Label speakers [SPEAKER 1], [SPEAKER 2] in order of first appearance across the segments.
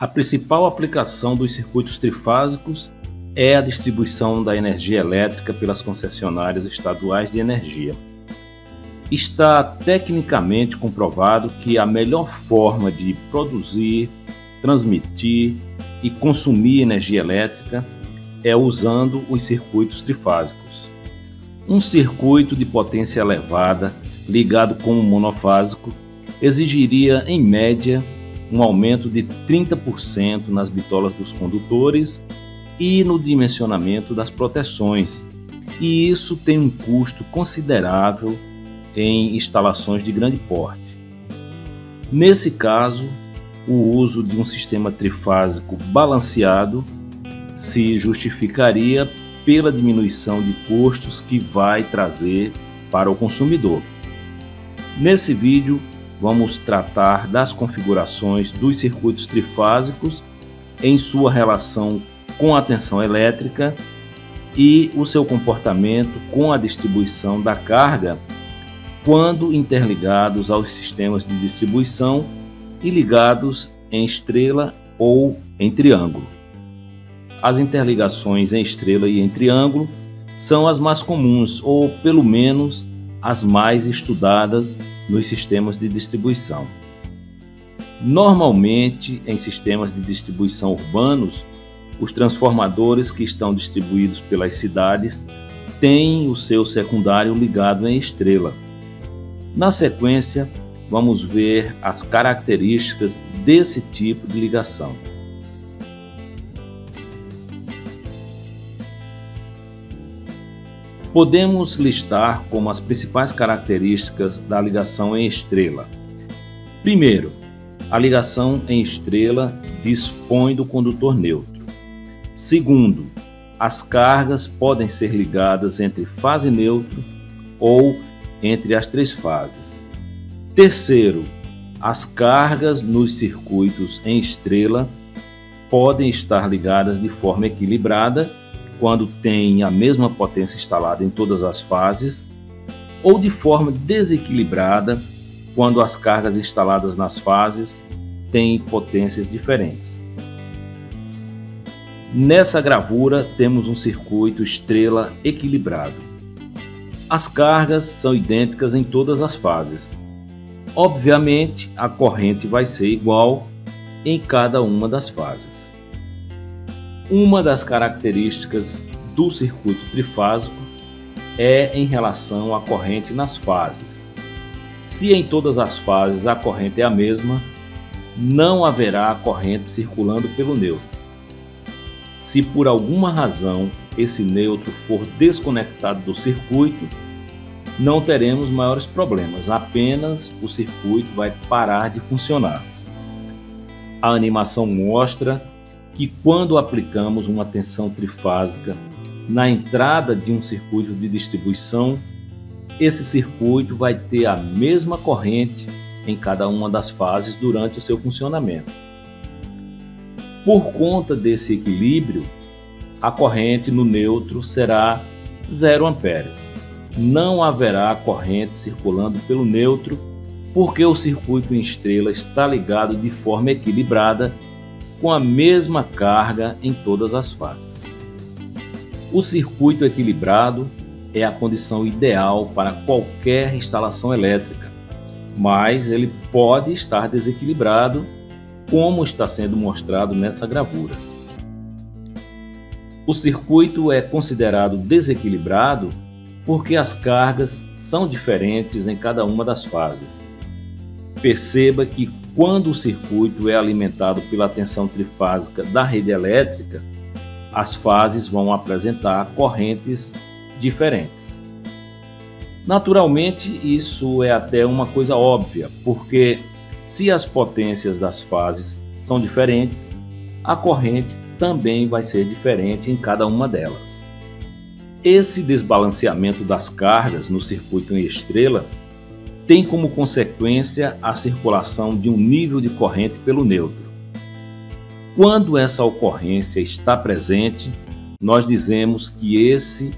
[SPEAKER 1] A principal aplicação dos circuitos trifásicos é a distribuição da energia elétrica pelas concessionárias estaduais de energia. Está tecnicamente comprovado que a melhor forma de produzir, transmitir e consumir energia elétrica é usando os circuitos trifásicos. Um circuito de potência elevada ligado com um monofásico exigiria, em média, um aumento de 30% nas bitolas dos condutores e no dimensionamento das proteções, e isso tem um custo considerável em instalações de grande porte. Nesse caso, o uso de um sistema trifásico balanceado se justificaria pela diminuição de custos que vai trazer para o consumidor. Nesse vídeo, vamos tratar das configurações dos circuitos trifásicos em sua relação com a tensão elétrica e o seu comportamento com a distribuição da carga quando interligados aos sistemas de distribuição e ligados em estrela ou em triângulo. As interligações em estrela e em triângulo são as mais comuns, ou pelo menos as mais estudadas nos sistemas de distribuição. Normalmente, em sistemas de distribuição urbanos, os transformadores que estão distribuídos pelas cidades têm o seu secundário ligado em estrela. Na sequência, vamos ver as características desse tipo de ligação. Podemos listar como as principais características da ligação em estrela. Primeiro, a ligação em estrela dispõe do condutor neutro. Segundo, as cargas podem ser ligadas entre fase neutro ou entre as três fases. Terceiro, as cargas nos circuitos em estrela podem estar ligadas de forma equilibrada quando tem a mesma potência instalada em todas as fases, ou de forma desequilibrada quando as cargas instaladas nas fases têm potências diferentes. Nessa gravura temos um circuito estrela equilibrado. As cargas são idênticas em todas as fases. Obviamente, a corrente vai ser igual em cada uma das fases. Uma das características do circuito trifásico é em relação à corrente nas fases. Se em todas as fases a corrente é a mesma, não haverá corrente circulando pelo neutro. Se por alguma razão esse neutro for desconectado do circuito, não teremos maiores problemas, apenas o circuito vai parar de funcionar. A animação mostra que quando aplicamos uma tensão trifásica na entrada de um circuito de distribuição, esse circuito vai ter a mesma corrente em cada uma das fases durante o seu funcionamento. Por conta desse equilíbrio, a corrente no neutro será 0 amperes. Não haverá corrente circulando pelo neutro porque o circuito em estrela está ligado de forma equilibrada com a mesma carga em todas as fases. O circuito equilibrado é a condição ideal para qualquer instalação elétrica, mas ele pode estar desequilibrado, como está sendo mostrado nessa gravura. O circuito é considerado desequilibrado porque as cargas são diferentes em cada uma das fases. Perceba que quando o circuito é alimentado pela tensão trifásica da rede elétrica, as fases vão apresentar correntes diferentes. Naturalmente, isso é até uma coisa óbvia, porque se as potências das fases são diferentes, a corrente também vai ser diferente em cada uma delas. Esse desbalanceamento das cargas no circuito em estrela tem como consequência a circulação de um nível de corrente pelo neutro. Quando essa ocorrência está presente, nós dizemos que esse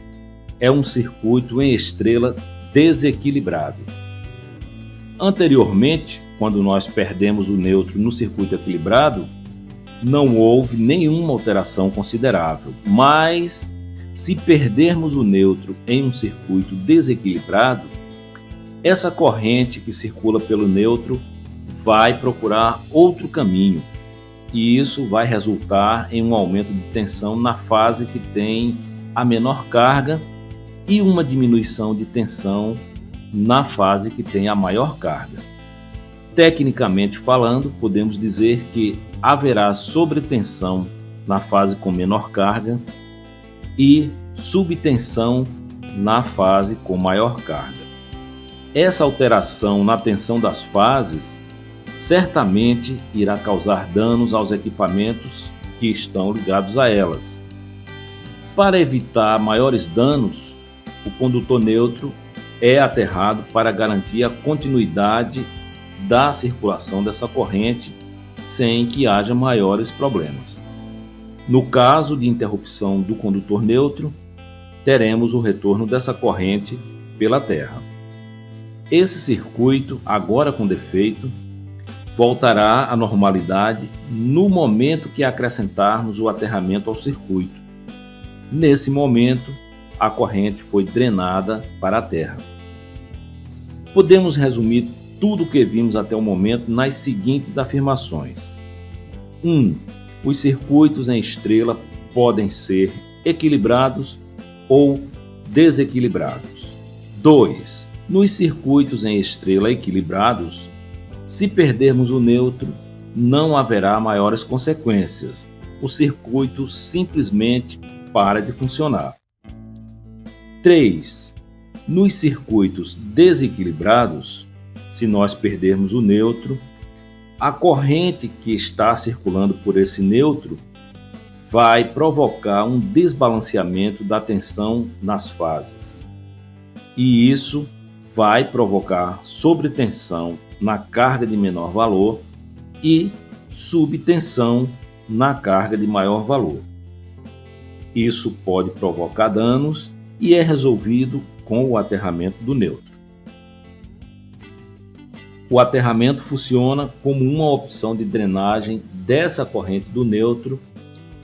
[SPEAKER 1] é um circuito em estrela desequilibrado. Anteriormente, quando nós perdemos o neutro no circuito equilibrado, não houve nenhuma alteração considerável, mas se perdermos o neutro em um circuito desequilibrado, essa corrente que circula pelo neutro vai procurar outro caminho, e isso vai resultar em um aumento de tensão na fase que tem a menor carga e uma diminuição de tensão na fase que tem a maior carga. Tecnicamente falando, podemos dizer que haverá sobretensão na fase com menor carga e subtensão na fase com maior carga. Essa alteração na tensão das fases certamente irá causar danos aos equipamentos que estão ligados a elas. Para evitar maiores danos, o condutor neutro é aterrado para garantir a continuidade da circulação dessa corrente sem que haja maiores problemas. No caso de interrupção do condutor neutro, teremos o retorno dessa corrente pela Terra. Esse circuito, agora com defeito, voltará à normalidade no momento que acrescentarmos o aterramento ao circuito. Nesse momento, a corrente foi drenada para a Terra. Podemos resumir tudo o que vimos até o momento nas seguintes afirmações. 1. Os circuitos em estrela podem ser equilibrados ou desequilibrados. 2. Nos circuitos em estrela equilibrados, se perdermos o neutro, não haverá maiores consequências. O circuito simplesmente para de funcionar. 3. Nos circuitos desequilibrados, se nós perdermos o neutro, a corrente que está circulando por esse neutro vai provocar um desbalanceamento da tensão nas fases. E isso vai provocar sobretensão na carga de menor valor e subtensão na carga de maior valor. Isso pode provocar danos e é resolvido com o aterramento do neutro. O aterramento funciona como uma opção de drenagem dessa corrente do neutro,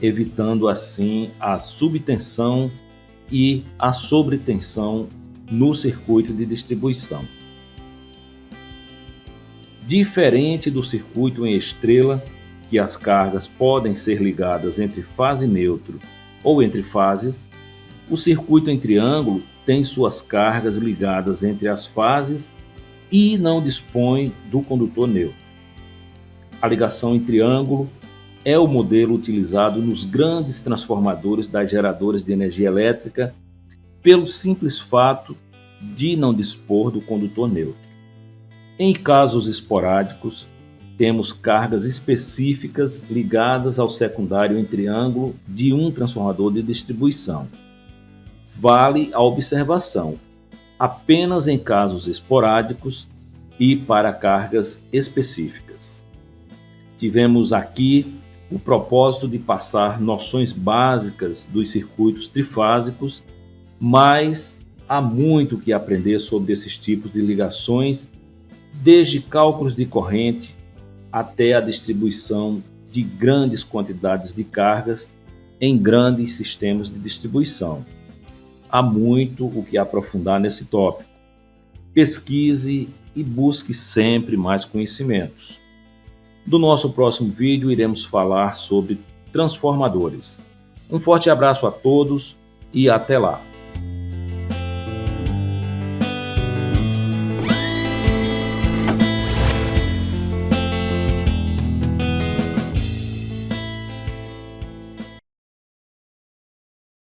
[SPEAKER 1] evitando assim a subtensão e a sobretensão no circuito de distribuição. Diferente do circuito em estrela, que as cargas podem ser ligadas entre fase e neutro ou entre fases, o circuito em triângulo tem suas cargas ligadas entre as fases e não dispõe do condutor neutro. A ligação em triângulo é o modelo utilizado nos grandes transformadores das geradoras de energia elétrica pelo simples fato de não dispor do condutor neutro. Em casos esporádicos, temos cargas específicas ligadas ao secundário em triângulo de um transformador de distribuição. Vale a observação apenas em casos esporádicos e para cargas específicas. Tivemos aqui o propósito de passar noções básicas dos circuitos trifásicos, mas há muito que aprender sobre esses tipos de ligações, desde cálculos de corrente até a distribuição de grandes quantidades de cargas em grandes sistemas de distribuição. Há muito o que aprofundar nesse tópico. Pesquise e busque sempre mais conhecimentos. No nosso próximo vídeo iremos falar sobre transformadores. Um forte abraço a todos e até lá!